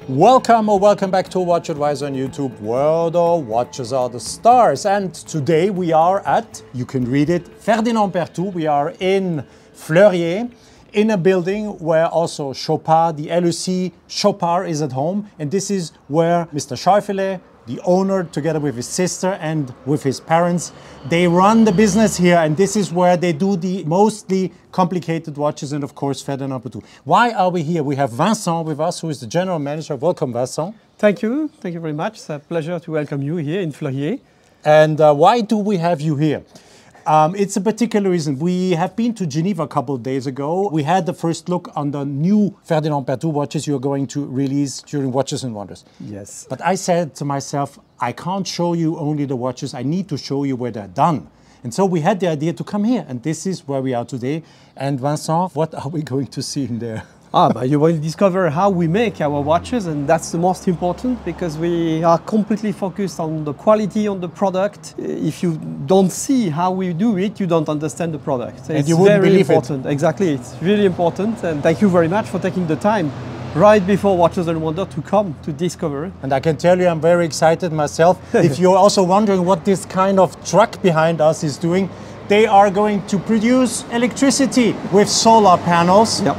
Welcome or welcome back to Watch Advisor on YouTube, where the watches are the stars. And today we are at, you can read it, Ferdinand Berthoud. We are in Fleurier, in a building where also Chopard, the LEC Chopard is at home. And this is where Mr. Scheufele, the owner, together with his sister and with his parents, they run the business here, and this is where they do the mostly complicated watches, and of course Ferdinand Berthoud. Why are we here? We have Vincent with us, who is the general manager. Welcome, Vincent. Thank you very much. It's a pleasure to welcome you here in Fleurier. And why do we have you here? It's a particular reason. We have been to Geneva a couple of days ago. We had the first look on the new Ferdinand Berthoud watches you are going to release during Watches and Wonders. Yes. But I said to myself, I can't show you only the watches, I need to show you where they're done. And so we had the idea to come here, and this is where we are today. And Vincent, what are we going to see in there? But you will discover how we make our watches, and that's the most important, because we are completely focused on the quality on the product. If you don't see how we do it, you don't understand the product. And you wouldn't very believe important. it. Exactly, it's really important, and thank you very much for taking the time right before Watches and Wonders to come to discover. And I can tell you I'm very excited myself. If you're also wondering what this kind of truck behind us is doing, they are going to produce electricity with solar panels. Yep.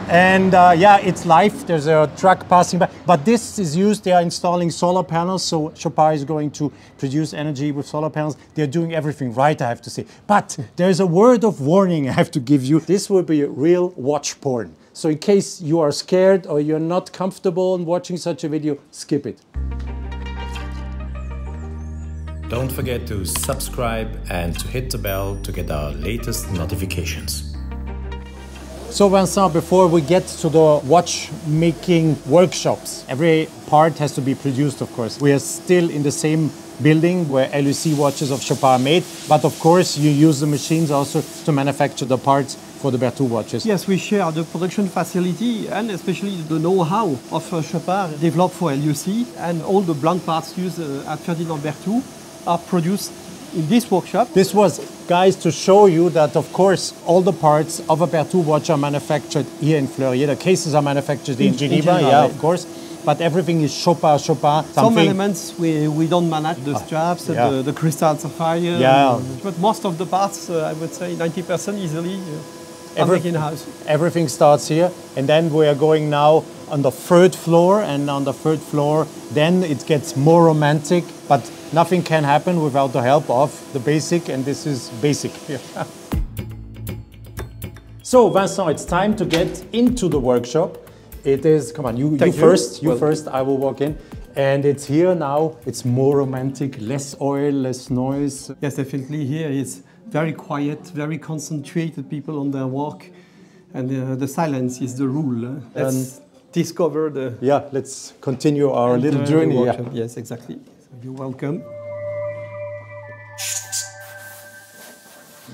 And yeah, it's live. There's a truck passing by. But this is used, they are installing solar panels. So Chopard is going to produce energy with solar panels. They're doing everything right, I have to say. But there's a word of warning I have to give you. This will be real watch porn. So in case you are scared or you're not comfortable in watching such a video, skip it. Don't forget to subscribe and to hit the bell to get our latest notifications. So Vincent, before we get to the watchmaking workshops, every part has to be produced, of course. We are still in the same building where LEC watches of Chopard are made, but of course you use the machines also to manufacture the parts for the Berthoud watches. Yes, we share the production facility and especially the know-how of Chopard developed for LEC, and all the blank parts used at Ferdinand Berthoud are produced in this workshop. This was, guys, to show you that, of course, all the parts of a Berthoud watch are manufactured here in Fleurier. The cases are manufactured in Geneva, yeah, of course. But everything is Chopard. Some elements we don't manage, the straps, the crystal sapphire. Yeah. But most of the parts, I would say 90% easily, everything in-house. Everything starts here. And then we are going now on the third floor. And on the third floor, then it gets more romantic. But nothing can happen without the help of the basic, and this is basic. So Vincent, it's time to get into the workshop. It is, come on, you first, I will walk in. And it's here now, it's more romantic, less oil, less noise. Yes, definitely here it's very quiet, very concentrated people on their work. And the silence is the rule. Let's discover the... Yeah, let's continue our little journey. Yes, exactly. You're welcome.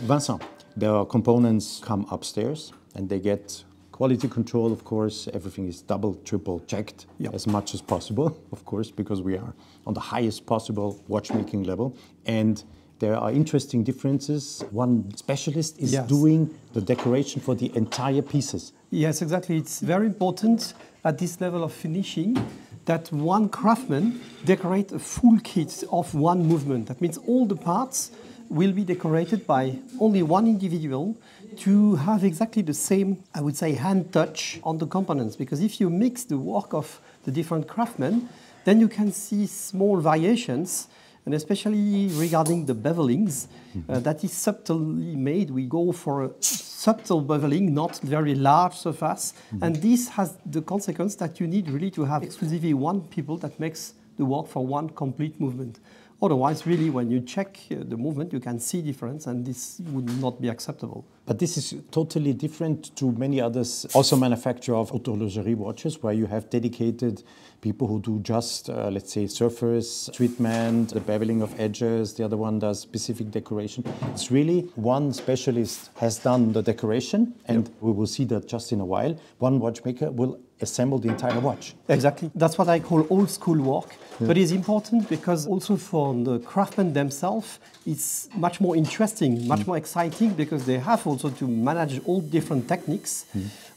Vincent, the components come upstairs and they get quality control, of course. Everything is double, triple checked as much as possible, of course, because we are on the highest possible watchmaking level. And there are interesting differences. One specialist is doing the decoration for the entire pieces. Yes, exactly. It's very important at this level of finishing that one craftsman decorate a full kit of one movement. That means all the parts will be decorated by only one individual to have exactly the same, I would say, hand touch on the components. Because if you mix the work of the different craftsmen, then you can see small variations, and especially regarding the bevelings, that is subtly made. We go for a subtle beveling, not very large surface, and this has the consequence that you need really to have exclusively one people that makes the work for one complete movement. Otherwise, really, when you check the movement, you can see difference, and this would not be acceptable. But this is totally different to many others, also manufacture of horlogerie watches, where you have dedicated people who do just, let's say, surface treatment, the beveling of edges, the other one does specific decoration. It's really one specialist has done the decoration, and we will see that just in a while. One watchmaker will assemble the entire watch. Exactly. That's what I call old school work. But it's important because also for the craftsmen themselves, it's much more interesting, much more exciting, because they have also to manage all different techniques.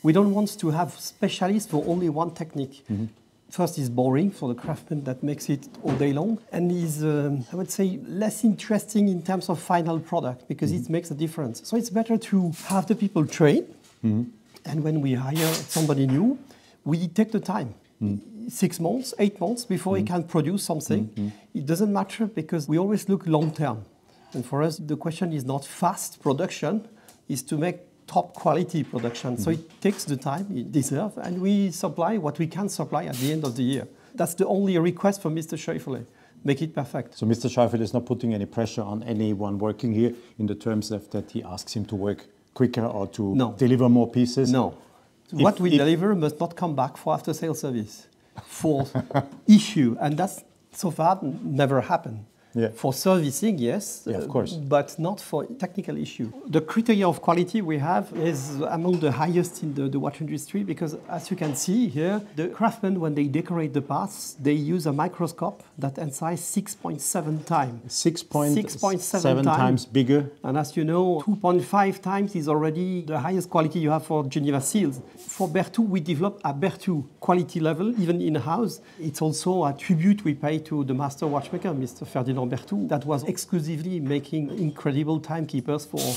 We don't want to have specialists for only one technique. First, is boring for the craftsman that makes it all day long, and is, I would say, less interesting in terms of final product because it makes a difference. So it's better to have the people train, and when we hire somebody new, we take the time. 6 months, 8 months before he can produce something. It doesn't matter because we always look long term. And for us, the question is not fast production, is to make top quality production. So it takes the time it deserves, and we supply what we can supply at the end of the year. That's the only request from Mr. Scheufele. Make it perfect. So Mr. Scheufele is not putting any pressure on anyone working here in the terms of that he asks him to work quicker or to deliver more pieces? No. What we deliver must not come back for after-sales service for issue, and that's so far never happened. Yeah. For servicing, yes, of course. But not for technical issue. The criteria of quality we have is among the highest in the watch industry because, as you can see here, the craftsmen, when they decorate the parts, they use a microscope that incised 6.7 times. 6.7 times bigger. And as you know, 2.5 times is already the highest quality you have for Geneva seals. For Berthoud, we developed a Berthoud quality level, even in-house. It's also a tribute we pay to the master watchmaker, Mr. Ferdinand Berthoud, that was exclusively making incredible timekeepers for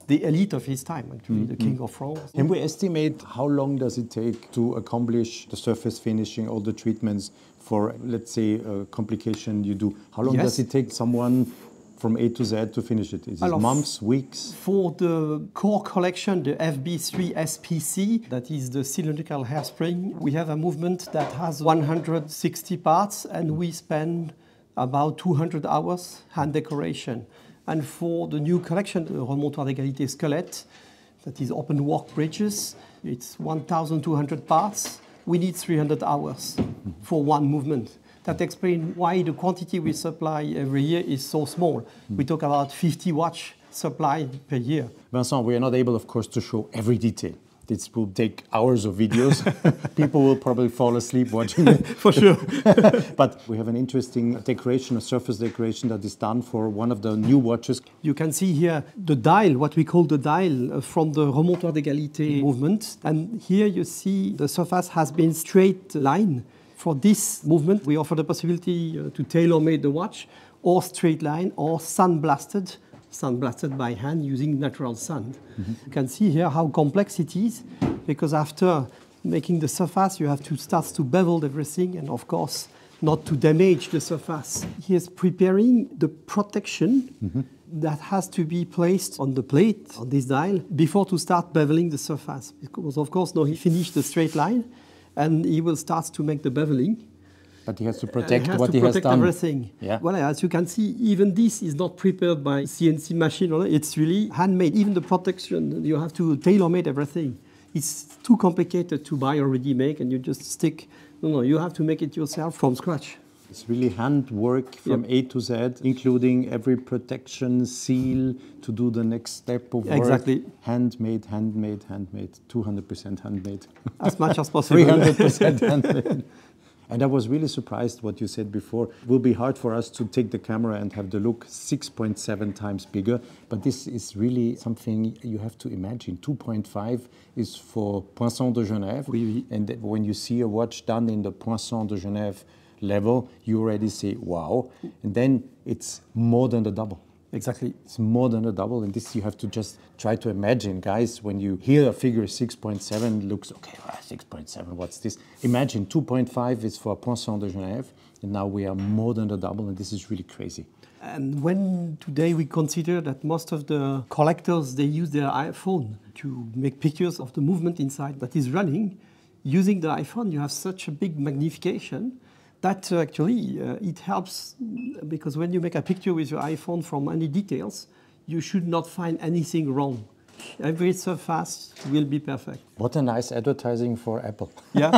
the elite of his time, actually, the King of France. Can we estimate how long does it take to accomplish the surface finishing, all the treatments for, let's say, a complication you do? How long does it take someone from A to Z to finish it? Is it months, weeks? For the core collection, the FB3 SPC, that is the cylindrical hairspring, we have a movement that has 160 parts, and we spend about 200 hours hand decoration. And for the new collection, the remontoir d'égalité squelette, that is open work bridges, it's 1,200 parts. We need 300 hours for one movement. That explains why the quantity we supply every year is so small. We talk about 50 watch supply per year. Vincent, we are not able, of course, to show every detail. This will take hours of videos. People will probably fall asleep watching it. For sure. But we have an interesting decoration, a surface decoration that is done for one of the new watches. You can see here the dial, what we call the dial from the remontoir d'égalité movement. And here you see the surface has been straight line. For this movement, we offer the possibility to tailor-made the watch, or straight line, or sandblasted by hand using natural sand. You can see here how complex it is, because after making the surface, you have to start to bevel everything, and of course, not to damage the surface. He is preparing the protection that has to be placed on the plate, on this dial, before to start beveling the surface. Because of course, now he finished the straight line, and he will start to make the beveling. But he has to protect what he has done. Everything. Yeah. Well, as you can see, even this is not prepared by CNC machine. It's really handmade. Even the protection, you have to tailor-made everything. It's too complicated to buy or ready-make, and you just stick. No, you have to make it yourself from scratch. It's really handwork from A to Z, including every protection, seal, to do the next step of work. Exactly. Handmade, 200% handmade. As much as possible. 300% handmade. And I was really surprised what you said before. It will be hard for us to take the camera and have the look 6.7 times bigger, but this is really something you have to imagine. 2.5 is for Poinçon de Genève, and when you see a watch done in the Poinçon de Genève level, you already say, wow, and then it's more than the double. Exactly. It's more than a double, and this you have to just try to imagine, guys, when you hear a figure 6.7, looks, okay, 6.7, what's this? Imagine 2.5 is for Poinçon de Genève, and now we are more than a double, and this is really crazy. And when today we consider that most of the collectors, they use their iPhone to make pictures of the movement inside that is running, using the iPhone, you have such a big magnification that actually it helps, because when you make a picture with your iPhone from any details, you should not find anything wrong. Every surface will be perfect. What a nice advertising for Apple. Yeah.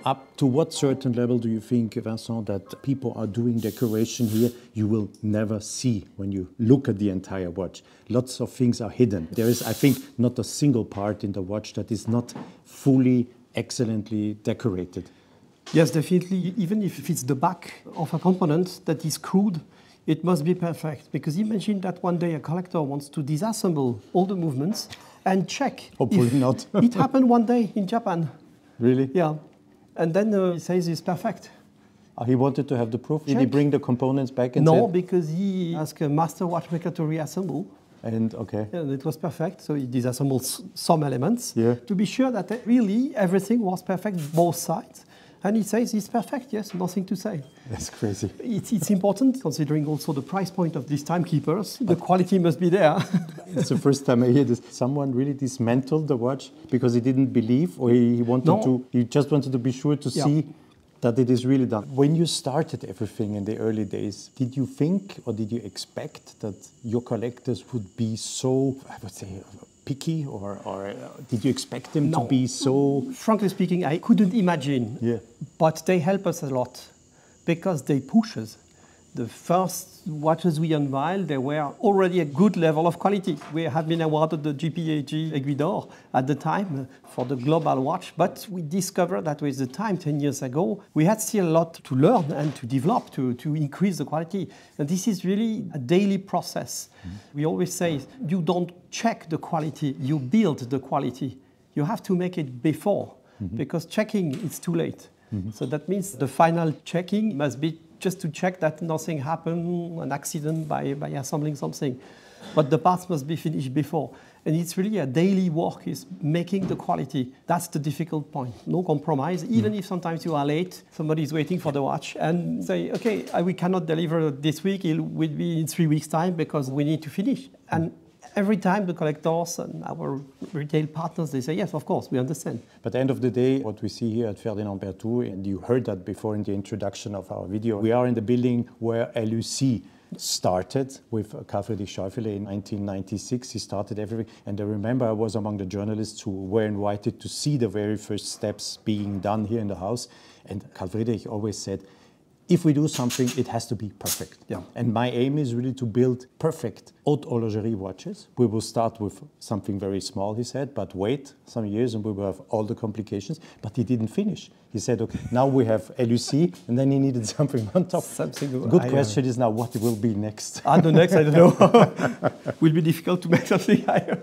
Up to what certain level do you think, Vincent, that people are doing decoration here you will never see when you look at the entire watch? Lots of things are hidden. There is, I think, not a single part in the watch that is not fully excellently decorated. Yes, definitely. Even if it's the back of a component that is screwed, it must be perfect. Because imagine that one day a collector wants to disassemble all the movements and check. Hopefully not. It happened one day in Japan. Really? Yeah. And then he says it's perfect. He wanted to have the proof. Did he bring the components back and No, said, because he asked a master watchmaker to reassemble. and okay. And it was perfect, so he disassembled some elements to be sure that really everything was perfect, both sides. And he says it's perfect, yes, nothing to say. That's crazy. It's important, considering also the price point of these timekeepers. The quality must be there. It's the first time I hear this. Someone really dismantled the watch because he didn't believe, or he wanted to. He just wanted to be sure to see that it is really done. When you started everything in the early days, did you think or did you expect that your collectors would be so, I would say, picky, or did you expect them to be so? Frankly speaking, I couldn't imagine. Yeah. But they help us a lot because they push us. The first watches we unveiled, they were already a good level of quality. We have been awarded the GPAG Aiguille d'Or at the time for the global watch, but we discovered that with the time 10 years ago, we had still a lot to learn and to develop to increase the quality. And this is really a daily process. We always say, you don't check the quality, you build the quality. You have to make it before, because checking is too late. So that means the final checking must be just to check that nothing happened, an accident by assembling something. But the parts must be finished before. And it's really a daily work, is making the quality. That's the difficult point. No compromise. Even if sometimes you are late, somebody is waiting for the watch and say, okay, we cannot deliver this week, it will be in 3 weeks' time because we need to finish. And every time the collectors and our retail partners, they say, yes, of course, we understand. But at the end of the day, what we see here at Ferdinand Berthoud, and you heard that before in the introduction of our video, we are in the building where LUC started with Karl-Friedrich Scheufele in 1996. He started everything. And I remember I was among the journalists who were invited to see the very first steps being done here in the house. And Karl-Friedrich always said, if we do something, it has to be perfect. Yeah. And my aim is really to build perfect haute horlogerie watches. We will start with something very small, he said, but wait some years and we will have all the complications. But he didn't finish. He said, okay, now we have LUC, and then he needed something on top. Something. The good question is now, what will be next? The next, I don't know. Will be difficult to make something higher.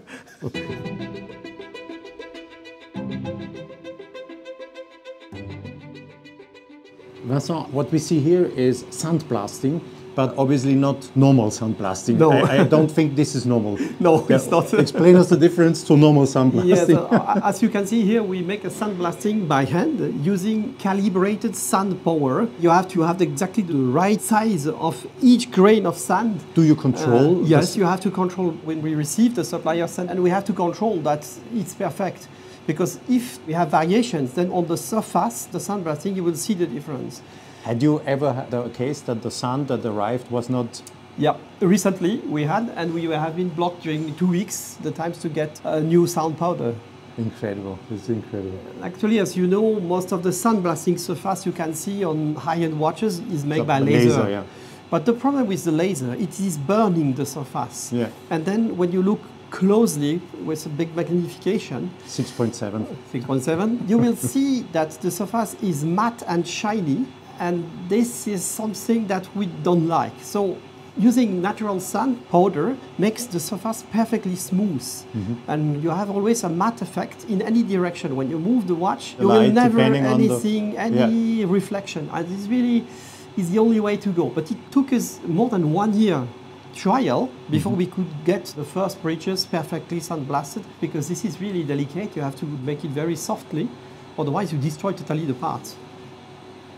Vincent, what we see here is sandblasting, but obviously not normal sandblasting. No. I don't think this is normal. No, it's not. Explain us the difference to normal sandblasting. Yes, as you can see here, we make a sandblasting by hand using calibrated sand power. You have to have exactly the right size of each grain of sand. Do you control? Yes, you have to control when we receive the supplier sand, and we have to control that it's perfect. Because if we have variations, then on the surface, the sandblasting, you will see the difference. Had you ever had a case that the sand that arrived was not? Yeah, recently we had, and we have been blocked during 2 weeks, the times to get a new sand powder. Incredible, it's incredible. Actually, as you know, most of the sandblasting surface you can see on high-end watches is made by laser. Yeah. But the problem with the laser, it is burning the surface. Yeah. And then when you look closely with a big magnification, 6.7. 6.7, you will see that the surface is matte and shiny, and this is something that we don't like. So using natural sand powder makes the surface perfectly smooth, and you have always a matte effect in any direction. When you move the watch, you will never any reflection, and this really is the only way to go. But it took us more than 1 year trial before we could get the first breaches perfectly sandblasted, because this is really delicate. You have to make it very softly, otherwise you destroy totally the parts.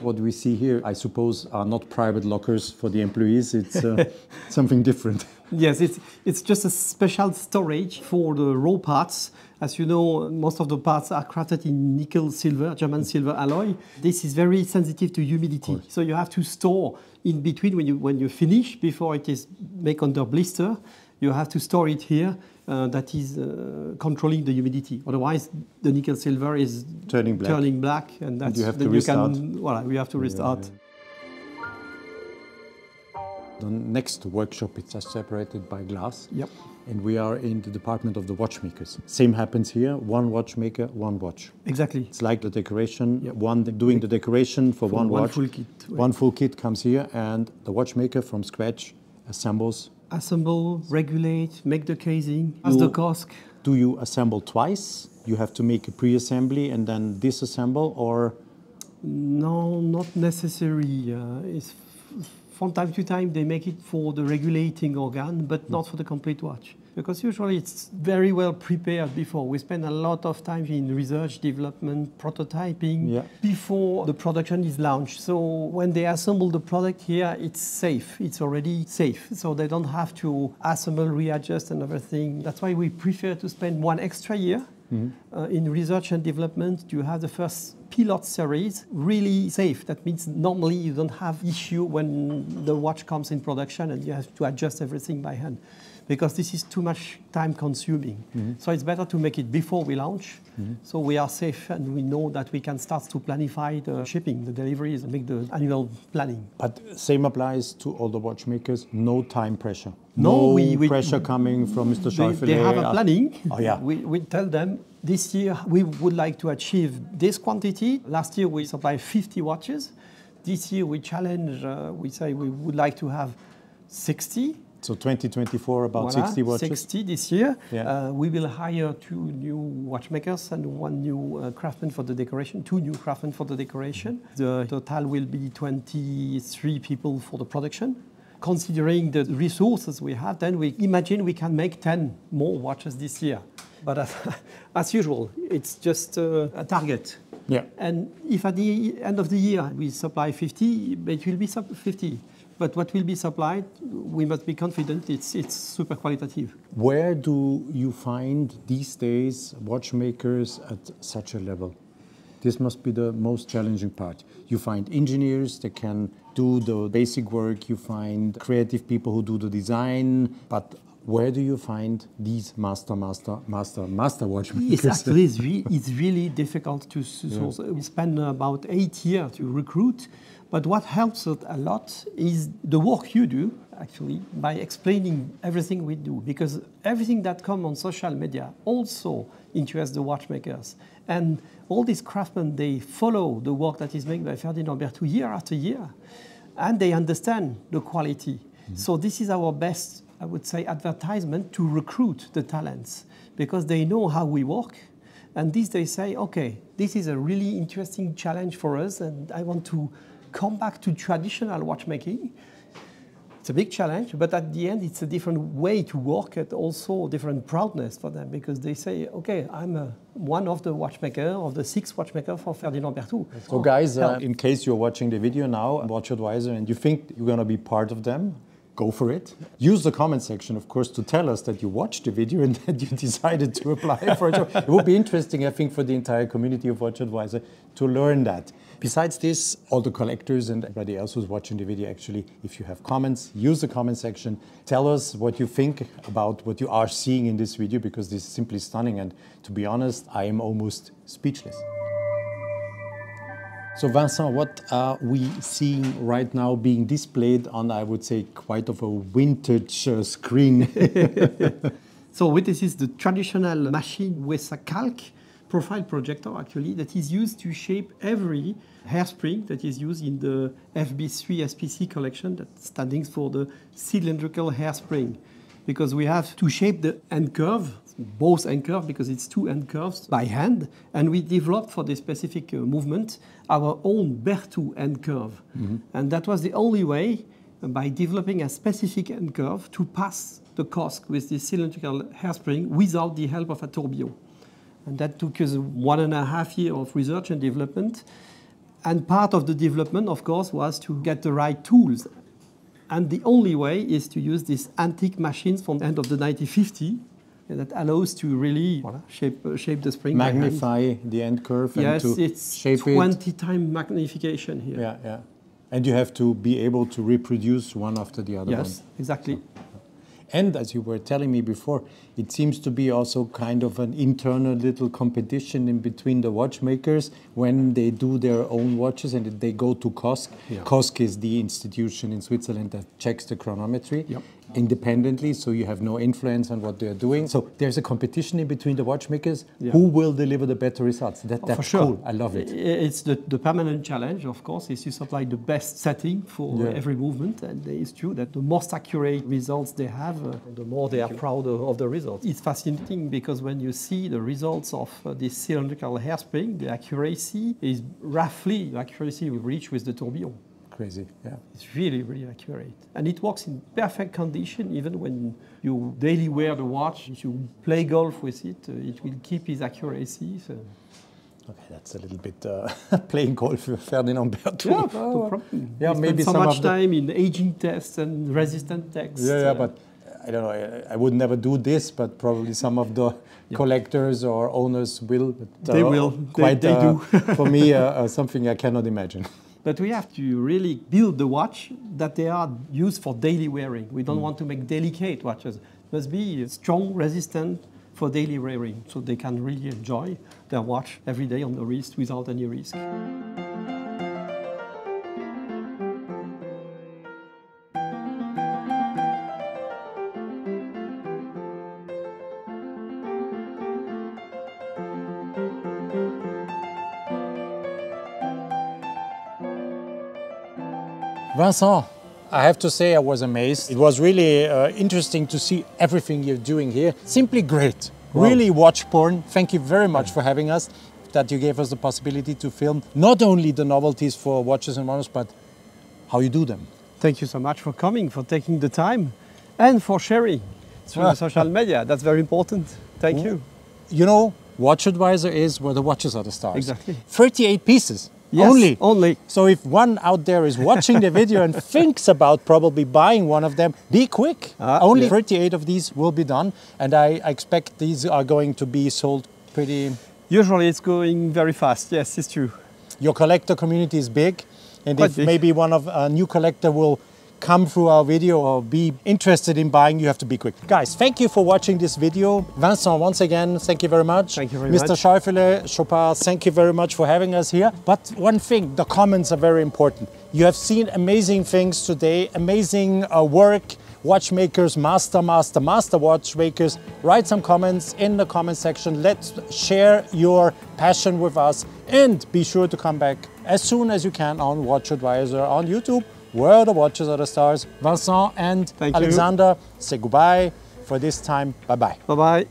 What we see here, I suppose, are not private lockers for the employees. It's something different. Yes, it's just a special storage for the raw parts. As you know, most of the parts are crafted in nickel silver, German silver alloy. This is very sensitive to humidity, so you have to store in between when you finish, before it is made under blister. You have to store it here. That is controlling the humidity. Otherwise, the nickel silver is turning black, and that's, you have to restart. We have to restart. Yeah. The next workshop is just separated by glass. Yep. And we are in the department of the watchmakers. Same happens here, one watchmaker, one watch. Exactly. It's like the decoration, one doing the decoration for one watch. Full kit. One full kit comes here, and the watchmaker from scratch assembles. Assemble, regulate, make the casing, as the COSC. Do you assemble twice, you have to make a pre-assembly and then disassemble, or? No, not necessary. From time to time, they make it for the regulating organ, but not for the complete watch. Because usually it's very well prepared before. We spend a lot of time in research, development, prototyping before the production is launched. So when they assemble the product here, it's safe. It's already safe. So they don't have to assemble, readjust and everything. That's why we prefer to spend 1 extra year in research and development to have the first pilot series really safe. That means normally you don't have issue when the watch comes in production and you have to adjust everything by hand, because this is too much time consuming. So it's better to make it before we launch, so we are safe and we know that we can start to planify the shipping, the deliveries, and make the annual planning. But same applies to all the watchmakers, no time pressure. No, pressure coming from Mr. Scheufele. They have a planning. Oh, yeah. We tell them, this year we would like to achieve this quantity. Last year we supplied 50 watches. This year we challenge, we say we would like to have 60. So 2024, about 60 watches? 60 this year. Yeah. We will hire 2 new watchmakers and 1 new craftsman for the decoration, 2 new craftsmen for the decoration. The total will be 23 people for the production. Considering the resources we have, then we imagine we can make 10 more watches this year. But as usual, it's just a target. Yeah. And if at the end of the year we supply 50, it will be 50. But what will be supplied, we must be confident it's super qualitative. Where do you find these days watchmakers at such a level? This must be the most challenging part. You find engineers that can do the basic work, you find creative people who do the design, but where do you find these master watchmakers? It's really difficult to source. We spend about 8 years to recruit, but what helps us a lot is the work you do, actually, by explaining everything we do, because everything that comes on social media also interests the watchmakers. And all these craftsmen, they follow the work that is made by Ferdinand Berthoud year after year, and they understand the quality. So this is our best, I would say, advertisement to recruit the talents, because they know how we work. And this they say, okay, this is a really interesting challenge for us, and I want to come back to traditional watchmaking. It's a big challenge, but at the end, it's a different way to work and also different proudness for them, because they say, okay, I'm one of the watchmaker, of the 6 watchmakers for Ferdinand Berthoud. So guys, in case you're watching the video now, Watch Advisor, and you think you're going to be part of them, go for it. Use the comment section, of course, to tell us that you watched the video and that you decided to apply for a job. It would be interesting, I think, for the entire community of Watch Advisor to learn that. Besides this, all the collectors and everybody else who's watching the video, actually, if you have comments, use the comment section. Tell us what you think about what you are seeing in this video, because this is simply stunning. And to be honest, I am almost speechless. So Vincent, what are we seeing right now being displayed on, I would say, quite of a vintage screen? So this is the traditional machine with a calc profile projector, actually, that is used to shape every hairspring that is used in the FB3 SPC collection, that standing for the cylindrical hairspring. Because we have to shape the end curve, both end curve, because it's 2 end curves by hand, and we developed for this specific movement our own Berthoud end curve. And that was the only way, by developing a specific end curve, to pass the COSC with this cylindrical hairspring without the help of a tourbillon. And that took us 1.5 years of research and development. And part of the development, of course, was to get the right tools. And the only way is to use these antique machines from the end of the 1950s that allows to really shape the spring. Magnify the end curve and to shape it. Yes, it's 20 times magnification here. Yeah, yeah. And you have to be able to reproduce one after the other. Yes, exactly. And as you were telling me before, it seems to be also kind of an internal little competition in between the watchmakers when they do their own watches and they go to COSC. Yeah. COSC is the institution in Switzerland that checks the chronometry. Yep. independently, so you have no influence on what they're doing. So there's a competition in between the watchmakers. Who will deliver the better results? That's for sure. cool. I love it. It's the permanent challenge, of course, is to supply the best setting for every movement. And it's true that the most accurate results they have, the more they are proud of the results. It's fascinating because when you see the results of this cylindrical hairspring, the accuracy is roughly the accuracy we reach with the tourbillon. Crazy, yeah. It's really, really accurate. And it works in perfect condition, even when you daily wear the watch. If you play golf with it, it will keep its accuracy. So. Okay, that's a little bit playing golf with Ferdinand Berthoud. Yeah, no problem. Yeah, we maybe spend so some much of the time in aging tests and resistant tests. Yeah, but I don't know, I would never do this, but probably some of the collectors or owners will. But, they will, quite, they do. For me, something I cannot imagine. But we have to really build the watch that they are used for daily wearing. We don't want to make delicate watches. It must be strong, resistant for daily wearing, so they can really enjoy their watch every day on the wrist without any risk. Vincent, I have to say I was amazed. It was really interesting to see everything you're doing here. Simply great. Wow. Really watch porn. Thank you very much for having us, that you gave us the possibility to film not only the novelties for watches and models, but how you do them. Thank you so much for coming, for taking the time, and for sharing through the social media. That's very important. Thank you. You know, Watch Advisor is where the watches are the stars. Exactly. 38 pieces. Yes, only. So if one out there is watching the video and thinks about probably buying one of them, be quick. Only 38 of these will be done. And I expect these are going to be sold pretty... Usually it's going very fast. Yes, it's true. Your collector community is big. And Quite if big. maybe one of a new collector will come through our video or be interested in buying, you have to be quick. Guys, thank you for watching this video. Vincent, once again, thank you very much. Thank you very much. Mr. Scheufele, Chopin, thank you very much for having us here. But one thing, the comments are very important. You have seen amazing things today, amazing work. Watchmakers, master watchmakers. Write some comments in the comment section. Let's share your passion with us, and be sure to come back as soon as you can on Watch Advisor on YouTube, where the watches are the stars. Vincent and Alexander say goodbye for this time. Bye-bye. Bye-bye.